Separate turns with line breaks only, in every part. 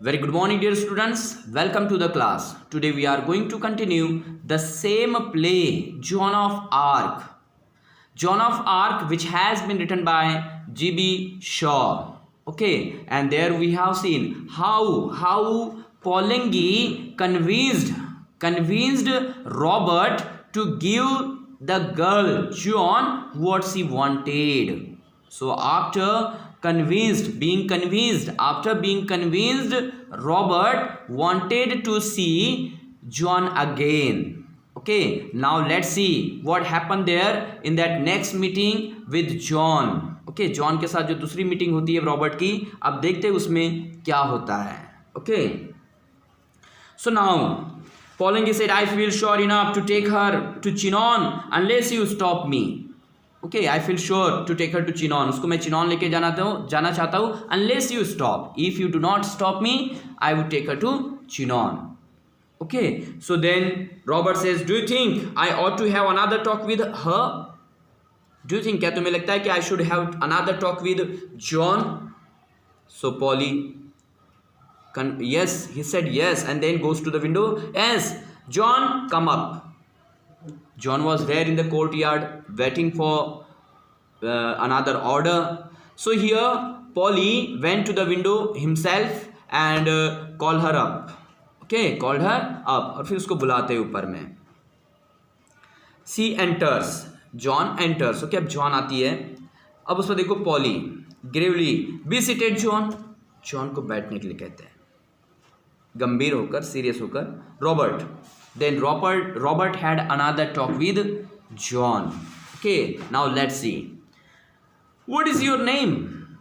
Very good morning, dear students. Welcome to the class. Today we are going to continue the same play, Joan of Arc. Joan of Arc, which has been written by G.B. Shaw. Okay, and there we have seen how Polanyi convinced Robert to give the girl Joan what she wanted. So after being convinced, Robert wanted to see John again. Okay, now let's see what happened there in that next meeting with John. Okay, John के साथ जो दूसरी meeting होती है Robert की, अब देखते हैं उसमें क्या होता है. Okay, so now Polanyi said, I feel sure enough to take her to Chinon unless you stop me. Okay, I feel sure to take her to Chinon. उसको मैं चिनॉन लेके जाना चाहता हूँ. Unless you stop. If you do not stop me, I would take her to Chinon. Okay, so then Robert says, do you think I ought to have another talk with her? Do you think, क्या तुम्हें लगता है कि I should have another talk with John? So Polly, yes, he said yes, and then goes to the window. Yes, John, come up. John was there in the courtyard waiting for another order. So here Polly went to the window himself and called her up. Okay, called her up और फिर उसको बुलाते हैं ऊपर में. She enters. John enters. Okay, अब John आती है. अब उसमें देखो Polly gravely be seated John. John को बैठने के लिए कहते हैं, गंभीर होकर, सीरियस होकर. Robert. Then Robert had another talk with John. Okay, now let's see. What is your name?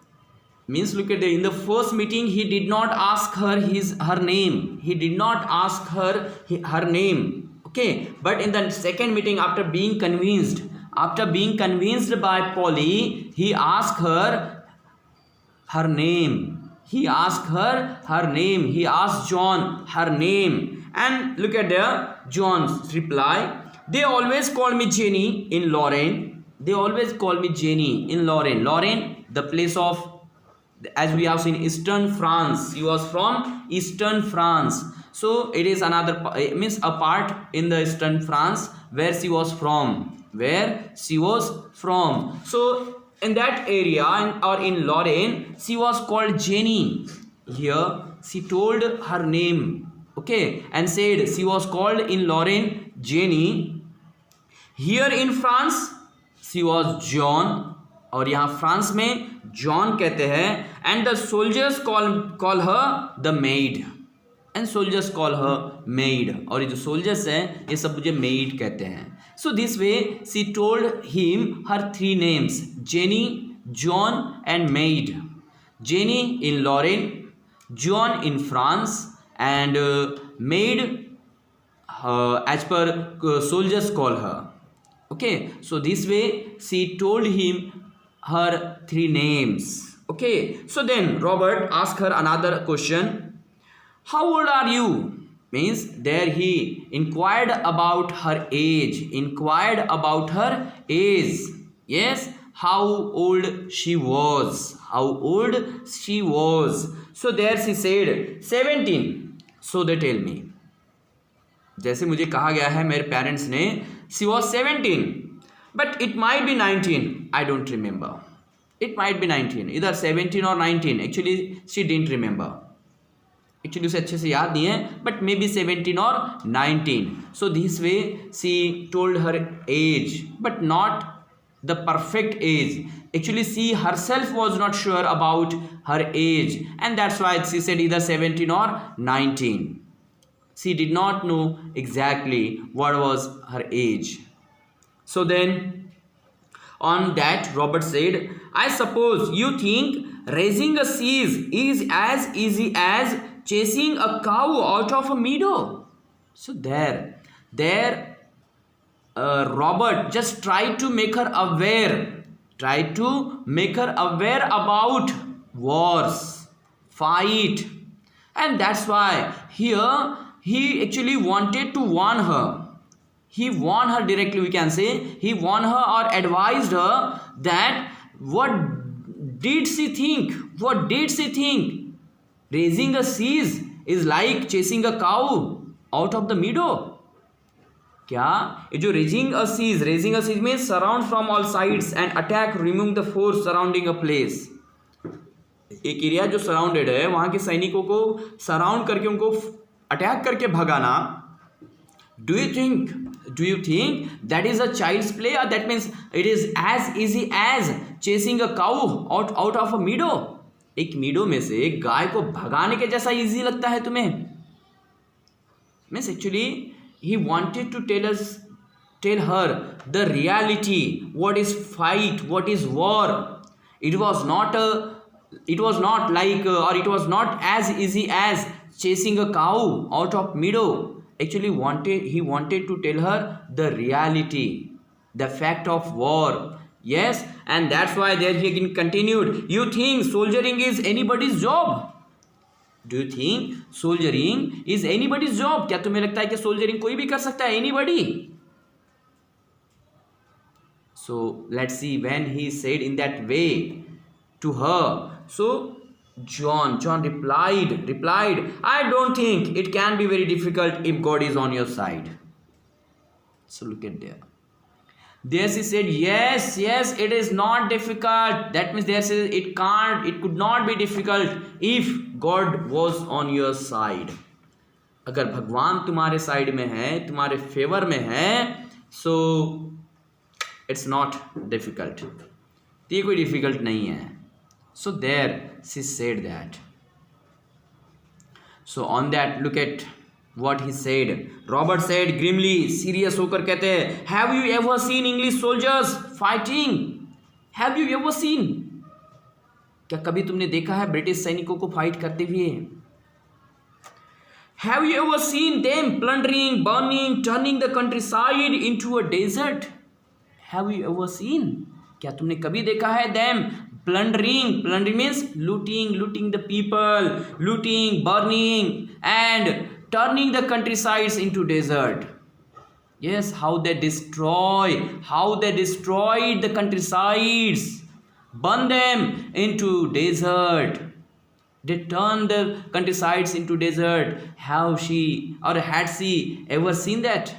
Means look at in the first meeting he did not ask her her name. He did not ask her name. Okay, but in the second meeting, after being convinced by Polly, he asked her name. He asked her name. He asked John her name. And look at John's reply. They always call me Jenny in Lorraine. Lorraine, the place of, as we have seen, Eastern France. He was from Eastern France. So it is another, it means a part in the Eastern France where she was from. So in that area or in Lorraine, she was called Jenny. Here she told her name. Okay, and said she was called in Lorraine Jenny. Here in France she was John. और यहाँ France में John कहते हैं. And the soldiers call her the maid. और ये जो soldiers हैं ये सब मुझे maid कहते हैं. So this way she told him her three names: Jenny, John and maid. Jenny in Lorraine, John in France, and maid as per soldiers call her. Okay, so this way she told him her three names. Okay, so then Robert asked her another question. How old are you? Means there he inquired about her age. Yes, how old she was. So there she said 17. So they tell me, जैसे मुझे कहा गया है मेरे parents ने, she was 17, but it might be 19. I don't remember. It might be 19, either 17 or 19. Actually she didn't remember. Actually उसे अच्छे से याद नहीं है, but maybe 17 or 19. So this way she told her age, but not the perfect age. Actually she herself was not sure about her age, and that's why she said either 17 or 19. She did not know exactly what was her age. So then on that Robert said, I suppose you think raising a siege is as easy as chasing a cow out of a meadow. So there Robert just tried to make her aware about wars, fight, and that's why here he actually wanted to warn her. He warned her directly, we can say. He warned her or advised her that what did she think? Raising a siege is like chasing a cow out of the meadow. क्या ये जो raising a siege means surround from all sides and attack, remove the force surrounding a place. एक area जो surrounded है वहां के सैनिकों को सराउंड करके उनको अटैक करके भगाना. Do you think that is a child's play, or that means it is as easy as chasing a cow out of a meadow? एक मीडो में से एक गाय को भगाने के जैसा इजी लगता है तुम्हें? Means actually he wanted to tell her the reality, what is fight, what is war. It was not as easy as chasing a cow out of meadow. Actually he wanted to tell her the reality, the fact of war. Yes, and that's why there he again continued. You think soldiering is anybody's job? Do you think soldiering is anybody's job? क्या तुम्हें लगता है कि soldiering कोई भी कर सकता है? Anybody? So let's see when he said in that way to her. So John replied, I don't think it can be very difficult if God is on your side. So look at there. There she said, yes, it is not difficult. That means there says it could not be difficult if God was on your side. अगर भगवान तुम्हारे side में है, तुम्हारे favour में है, so it's not difficult. तो ये कोई डिफिकल्ट नहीं है. So there she said that. So on that, look at what he said. Robert said grimly, serious होकर कहते हैं, have you ever seen English soldiers fighting? Have you ever seen? क्या कभी तुमने देखा है ब्रिटिश सैनिकों को फाइट करते हुए? Have you ever seen them plundering, burning, turning the countryside into a desert? Have you ever seen? क्या तुमने कभी देखा है them plundering means looting the people, burning and turning the countrysides into desert. Yes, how they destroyed the countrysides, burn them into desert. They turned the countrysides into desert. Had she ever seen that?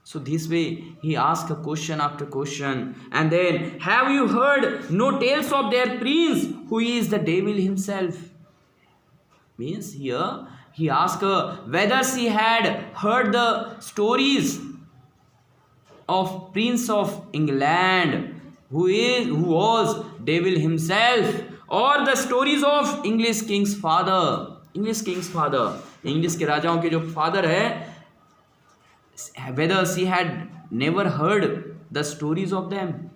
So this way he asked a question after question. And then, have you heard no tales of their prince, who is the devil himself? Means here he asked her whether she had heard the stories of Prince of England, who was devil himself, or the stories of English king's father. English के राजाओं के जो father है, whether she had never heard the stories of them.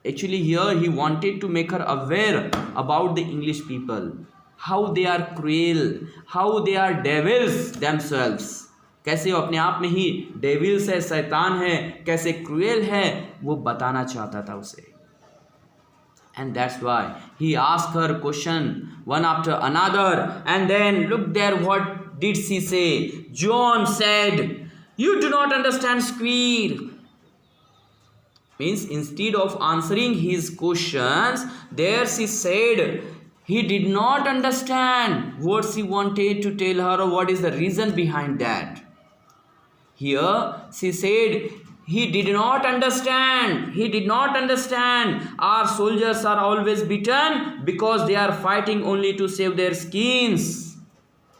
Actually here he wanted to make her aware about the English people, how they are cruel, how they are devils themselves. कैसे वो अपने आप में ही devils है, शैतान है, कैसे cruel है, वो बताना चाहता था उसे. And that's why he asked her question one after another. And then look there, what did she say? John said, you do not understand, squeal. Means instead of answering his questions, there she said he did not understand what she wanted to tell her or what is the reason behind that. Here she said he did not understand. Our soldiers are always beaten because they are fighting only to save their skins.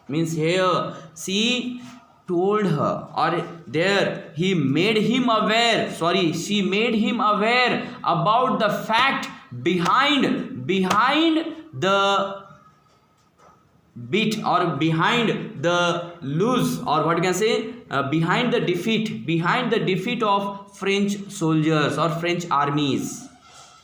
Means here she told her, or there she made him aware about the fact behind the beat, or behind the lose, or what you can say, behind the defeat of French soldiers or French armies.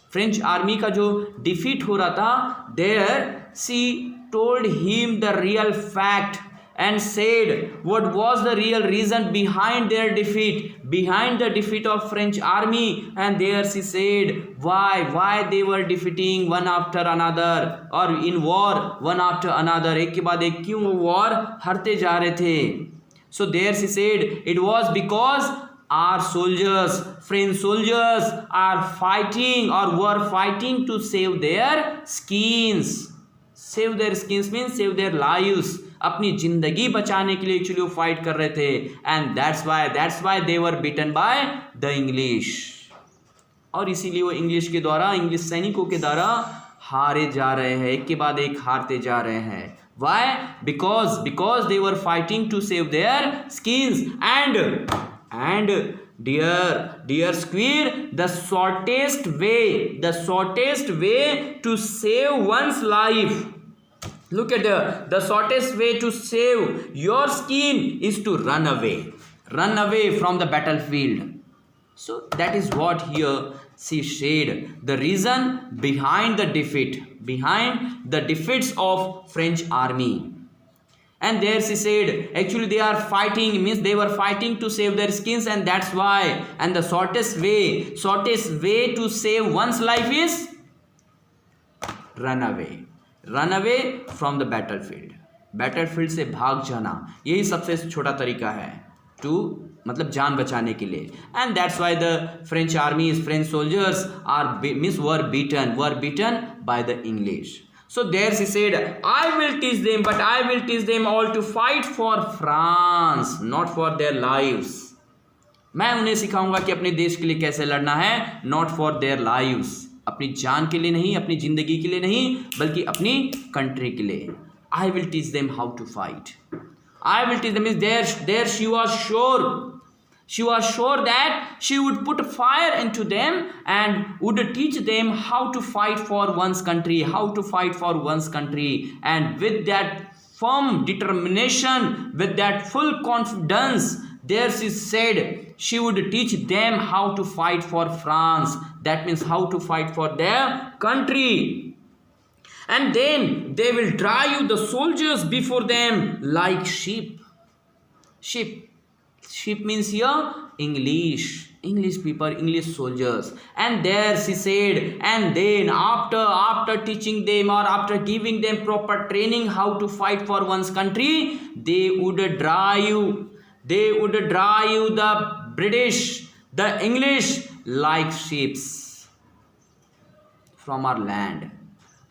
French army का जो defeat हो रहा था, there she told him the real fact and said what was the real reason behind their defeat, behind the defeat of French army. And there she said why they were defeating one after another, or in war one after another, एक के बाद एक क्यों war हारते जा रहे थे. So there she said it was because our soldiers, French soldiers, are fighting or were fighting to save their skins. Save their skins means save their lives, अपनी जिंदगी बचाने के लिए एक्चुअली वो फाइट कर रहे थे। And that's why they were beaten by the English, और इसीलिए वो इंग्लिश के द्वारा, इंग्लिश सैनिकों के द्वारा हारे जा रहे हैं, एक के बाद एक हारते जा रहे हैं। Why? Because they were fighting to save their skins, and dear square, the shortest way to save one's life. Look at the shortest way to save your skin is to run away from the battlefield. So that is what here she said, the reason behind the defeats of French army. And there she said, actually they are fighting, means they were fighting to save their skins, and that's why, and the shortest way to save one's life is run away from the battlefield से भाग जाना, यही सबसे छोटा तरीका है to, मतलब जान बचाने के लिए। And that's why the French armies, French soldiers were beaten by the English. So there she said, I will teach them all to fight for France, not for their lives. मैं उन्हें सिखाऊंगा कि अपने देश के लिए कैसे लड़ना है, नॉट फॉर देयर लाइव्स, अपनी जान के लिए नहीं, अपनी जिंदगी के लिए नहीं, बल्कि अपनी कंट्री के लिए। I will teach them how to fight. I will teach them is there she was sure that she would put fire into them and would teach them how to fight for one's country, and with that firm determination, with that full confidence, there she said she would teach them how to fight for France, that means how to fight for their country. And then they will drive the soldiers before them like sheep. Sheep means here English people, English soldiers. And there she said, and then after teaching them, or after giving them proper training how to fight for one's country, they would drive the British, the English like sheep from our land.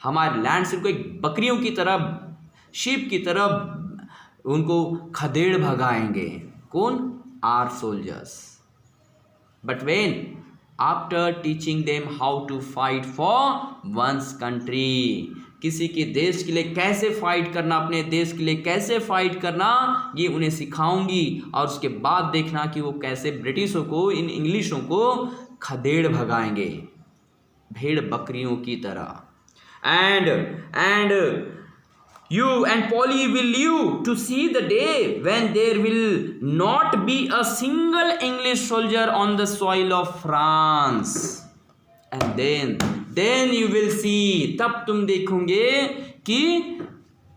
हमारे land से उनको एक बकरियों की तरह, sheep की तरह उनको खदेड़ भगाएंगे। कौन? Our soldiers. But when after teaching them how to fight for one's country, किसी के देश के लिए कैसे फाइट करना, अपने देश के लिए कैसे फाइट करना, ये उन्हें सिखाऊंगी। और उसके बाद देखना कि वो कैसे ब्रिटिशों को, इन इंग्लिशों को खदेड़ भगाएंगे भेड़ बकरियों की तरह। And you and Polly will live to see the day when there will not be a single English soldier on the soil of France. And then you will see, तब तुम देखोगे कि,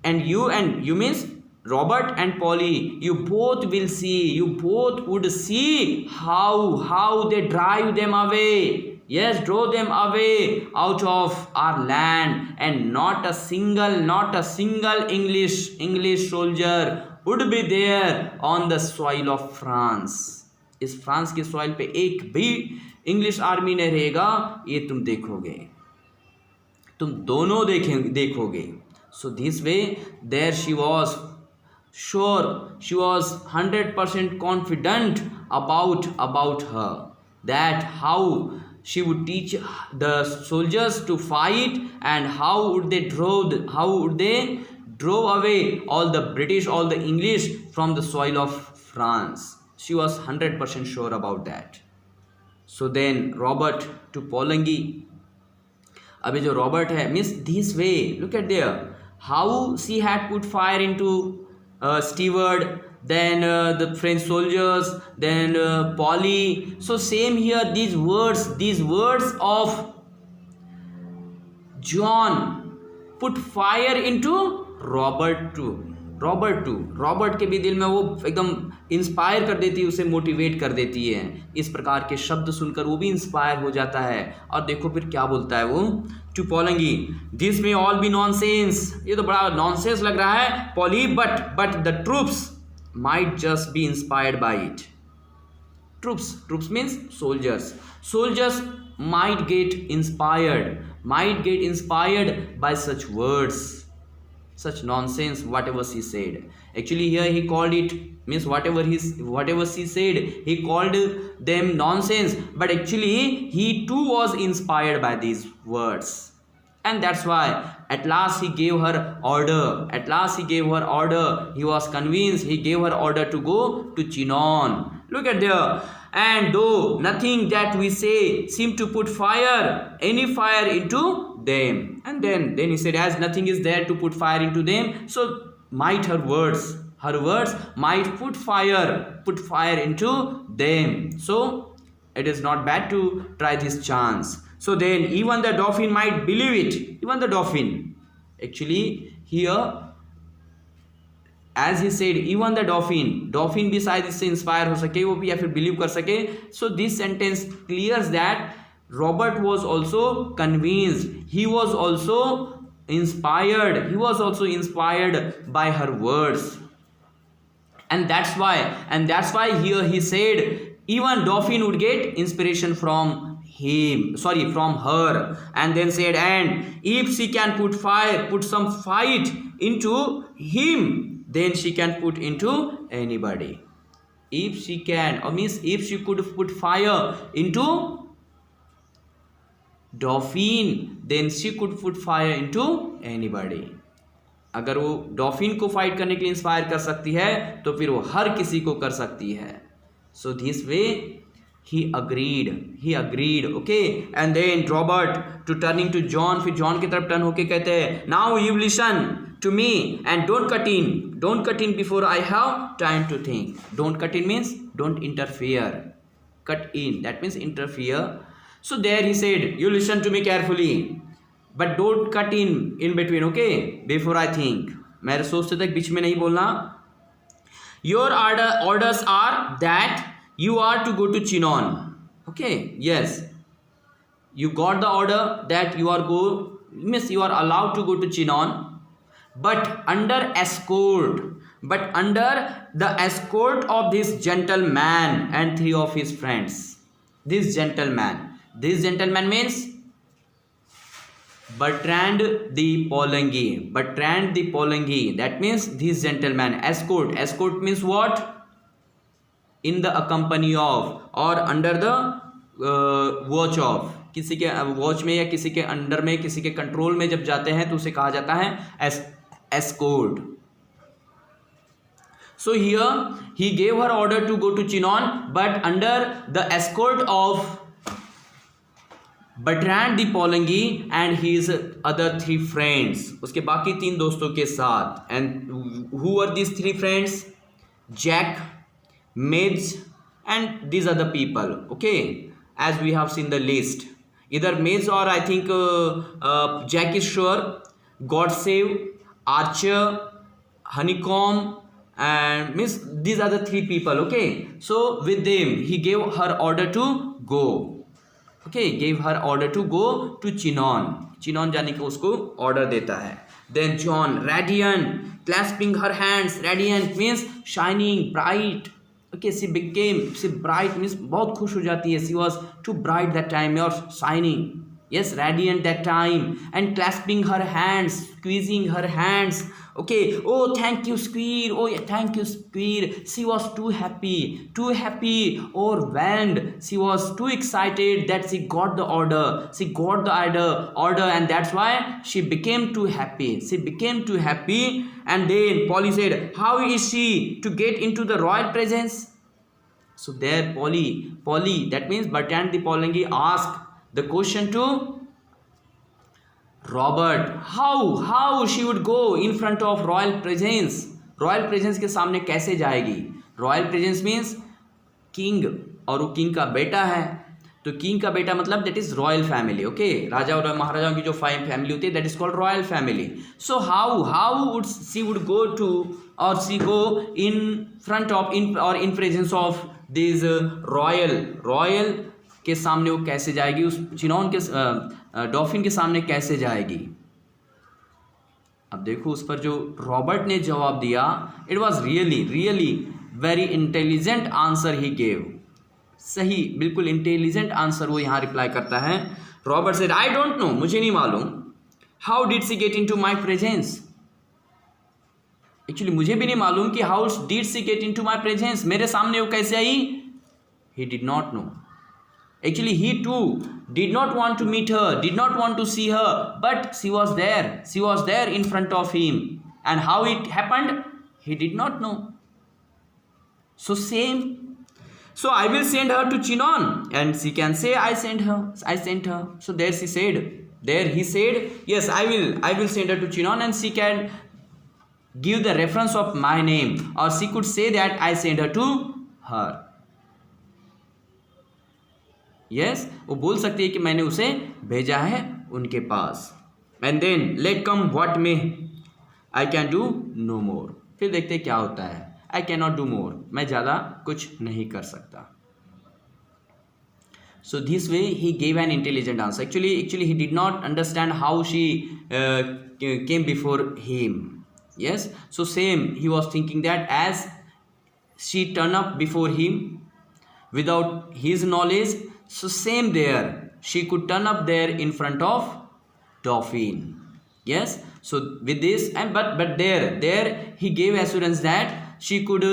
and you means Robert and Polly, you both would see how they drive them away. Yes, draw them away out of our land, and not a single English soldier would be there on the soil of France. इस France के soil पे एक भी English army नहीं रहेगा, ये तुम देखोगे, तुम दोनों देखोगे। So this way there she was sure, she was 100% confident about her, that how she would teach the soldiers to fight, and how would they drove away all the British, all the English from the soil of France. She was 100% sure about that. So then Robert to Polanyi, अभी जो Robert है, means this way, look at there how she had put fire into Stewart, then the French soldiers, then Polly. So same here, these words of John put fire into Robert too. Robert के भी दिल में वो एकदम inspire कर देती है, उसे मोटिवेट कर देती है। इस प्रकार के शब्द सुनकर वो भी इंस्पायर हो जाता है। और देखो फिर क्या बोलता है वो, to Pollingy, this may all be nonsense, ये तो बड़ा नॉनसेंस लग रहा है Polly, but the troops might just be inspired by it. Troops means soldiers might get inspired by such words. such nonsense whatever she said. Actually here he called it, means whatever she said, he called them nonsense, but actually he too was inspired by these words. And that's why at last he gave her order. He was convinced. He gave her order to go to Chinon. Look at there. And though nothing that we say seemed to put any fire into them. And then he said, as nothing is there to put fire into them, so might her words might put fire into them. So it is not bad to try this chance. So then even the Dauphin might believe it. Even the Dauphin. Actually here, as he said, even the Dauphin भी शायद इससे inspire हो सके, वो भी या फिर believe कर सके. So this sentence clears that Robert was also convinced. He was also inspired by her words. And that's why here he said even Dauphin would get inspiration from her. And then said, and if she can put some fight into him, then she can put into anybody. If she can, or means if she could put fire into Dauphin, then she could put fire into anybody. अगर वो डॉफिन को fight करने के लिए inspire कर सकती है तो फिर वो हर किसी को कर सकती है. सो this way he agreed. Okay. And then Robert to turning to John, फिर जॉन की तरफ टर्न होके कहते हैं, now you listen to me and don't cut in before I have time to think. Don't cut in means don't interfere. Cut in, that means interfere. So there he said, you listen to me carefully, but don't cut in between. Okay, before I think. मेरे सोचते तक बीच में नहीं बोलना. Your orders are that you are to go to Chinon. Okay, yes, you got the order that you are allowed to go to Chinon, but under the escort of this gentleman and 3 of his friends. This gentleman means Bertrand the Poulengy. That means this gentleman. Escort means what? In the accompany of or under the watch of. किसी के watch में या किसी के under में, किसी के control में जब जाते हैं तो उसे कहा जाता है escort. So here he gave her order to go to Chinon, but under the escort of Bertrand the Poulengy and his other 3 friends. उसके बाकी 3 दोस्तों के साथ. And who were these 3 friends? Jack, Mads, and these are the people. Okay, as we have seen the list, either Mads or I think Jack is sure, Godsave, Archer, Honeycomb, and means these are the 3 people. Okay, so with them he gave her order to go. Okay, gave her order to go to Chinon जाने का उसको order देता है. Then John, radiant, clasping her hands. Radiant means shining, bright. Okay, she bright means बहुत खुश हो जाती है. She was too bright that time, or shining. Yes, radiant that time. And clasping her hands, squeezing her hands. Okay, oh thank you Squeer, oh yeah, thank you Squeer. She was too happy, overwhelmed. She was too excited that she got the order. And that's why she became too happy. And then Polly said, how is she to get into the royal presence? So there Polly, that means Bertrand the Poulengy asked the question to Robert, how she would go in front of royal presence. Royal presence के सामने कैसे जाएगी? Royal presence means king, और वो king का बेटा है. तो king का बेटा मतलब that is royal family. Okay, राजा और महाराजाओं की जो family होती है that is called royal family. So how would she go to, or she go in front of or in presence of this royal के सामने वो कैसे जाएगी? उस चिनॉन के डॉफिन के सामने कैसे जाएगी? अब देखो उस पर जो रॉबर्ट ने जवाब दिया, it was really very intelligent answer he gave. सही, बिल्कुल इंटेलिजेंट आंसर वो यहाँ रिप्लाई करता है. Robert said, I don't know, मुझे नहीं मालूम. How did she get into my presence? Actually मुझे भी नहीं मालूम कि how did she get into my presence, मेरे सामने वो कैसे आई. He did not know. Actually, he too did not want to meet her, did not want to see her, but she was there. She was there in front of him. And how it happened, he did not know. So same. So I will send her to Chinon, and she can say, I sent her. I sent her. So there she said. There he said, yes, I will send her to Chinon, and she can give the reference of my name, or she could say that I sent her to her. Yes वो बोल सकती है कि मैंने उसे भेजा है उनके पास. And then let come what may, I can do no more. फिर देखते क्या होता है. I can not do more, मैं ज़्यादा कुछ नहीं कर सकता. So this way he gave an intelligent answer. Actually he did not understand how she came before him. Yes, so same he was thinking that as she turn up before him without his knowledge, so same there she could turn up there in front of Dauphin. Yes, so with this, and but there he gave assurance that she could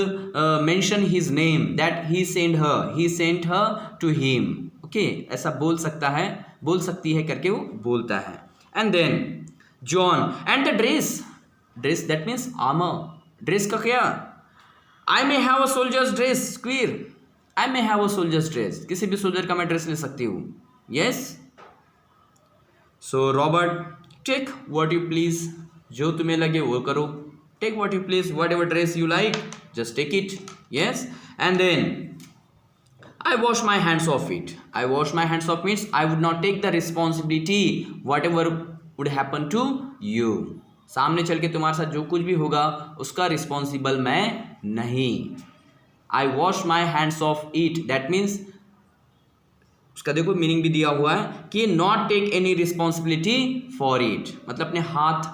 mention his name, that he sent her to him. Okay, ऐसा बोल सकती है करके वो बोलता है. And then John and the dress that means armor. Dress का क्या? I may have a soldier's dress. Queer. I may have a soldier's dress. किसी भी सोल्जर का मैं ड्रेस ले सकती हूँ. Yes. So Robert, take what you please. जो तुम्हें लगे वो करो. Take what you please, whatever dress you like, just take it. Yes. And then I wash my hands off it. I wash my hands off means I would not take the responsibility whatever would happen to you. सामने चल के तुम्हारे साथ जो कुछ भी होगा उसका रिस्पॉन्सिबल मैं नहीं. I wash my hands off it. That means उसका देखो मीनिंग भी दिया हुआ है कि not take any responsibility for it, मतलब अपने हाथ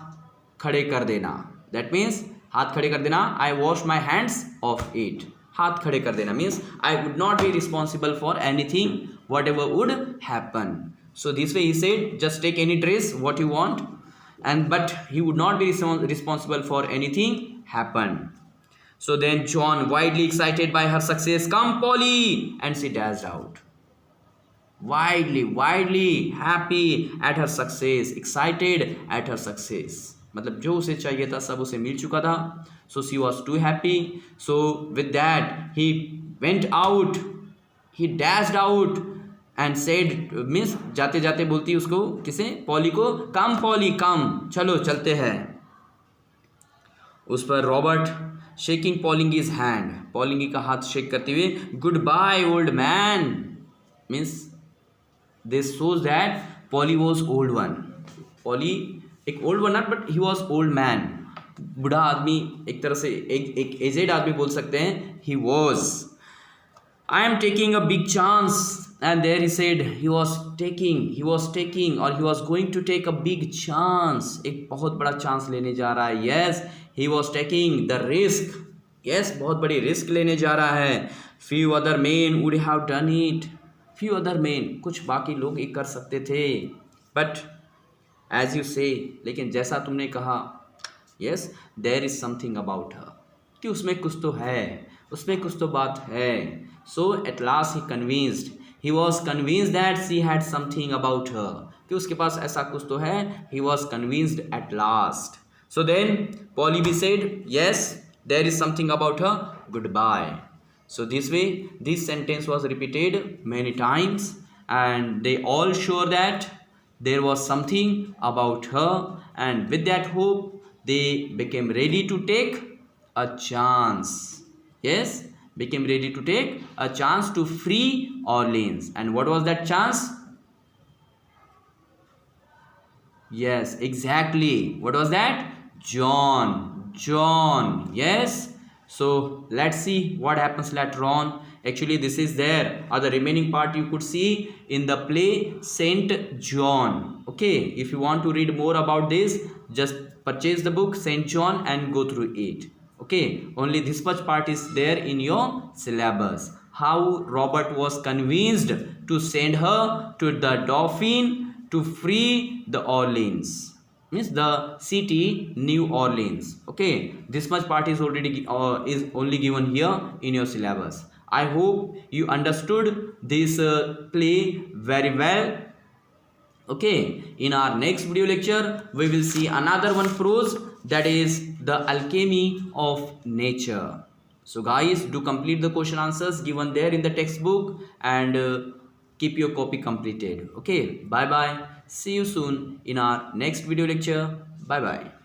खड़े कर देना. That means हाथ खड़े कर देना. I wash my hands off it. हाथ खड़े कर देना means I would not be responsible for anything whatever would happen. So this way he said, just take any dress what you want, and but he would not be responsible for anything happen. So then John, widely excited by her success, come Polly, and she dashed out. Widely happy at her success, excited at her success. मतलब जो उसे चाहिए था सब उसे मिल चुका था. So she was too happy. So with that he went out, he dashed out and said, miss जाते जाते बोलती उसको, किसे? पॉली को, come Polly, come, चलो चलते हैं. उस पर Robert shaking Pollingy's hand, Pollingy का हाथ शेक करते हुए, goodbye old man, means this shows that Polly was old one. Polly एक old one not, but he was old man. बूढ़ा आदमी, एक तरह से एक एजेड आदमी बोल सकते हैं. He was, I am taking a big chance. And there he said he was taking or he was going to take a big chance. एक बहुत बड़ा चांस लेने जा रहा है. Yes, he was taking the risk. Yes, बहुत बड़ी risk लेने जा रहा है. Few other men would have done it. Few other men, कुछ बाकी लोग ये कर सकते थे. But as you say, लेकिन जैसा तुमने कहा, yes, there is something about her, कि उसमें कुछ तो है, उसमें कुछ तो बात है. So at last he was convinced that she had something about her, कि उसके पास ऐसा कुछ तो है. He was convinced at last. So then Polly B said, yes, there is something about her, goodbye. So this way this sentence was repeated many times, and they all sure that there was something about her, and with that hope they became ready to take a chance. Yes, became ready to take a chance to free Orleans. And what was that chance? Yes, exactly. What was that? John. Yes. So let's see what happens later on. Actually this is there, or the remaining part you could see in the play Saint John. Okay, if you want to read more about this, just purchase the book Saint John and go through it. Okay, only this much part is there in your syllabus. How Robert was convinced to send her to the Dauphin to free the Orleans. means the city New Orleans. Okay, this much part is already is only given here in your syllabus. I hope you understood this play very well. Okay, in our next video lecture we will see another one prose, that is the alchemy of nature. So guys, do complete the question answers given there in the textbook and keep your copy completed. Okay, bye bye, see you soon in our next video lecture. Bye bye.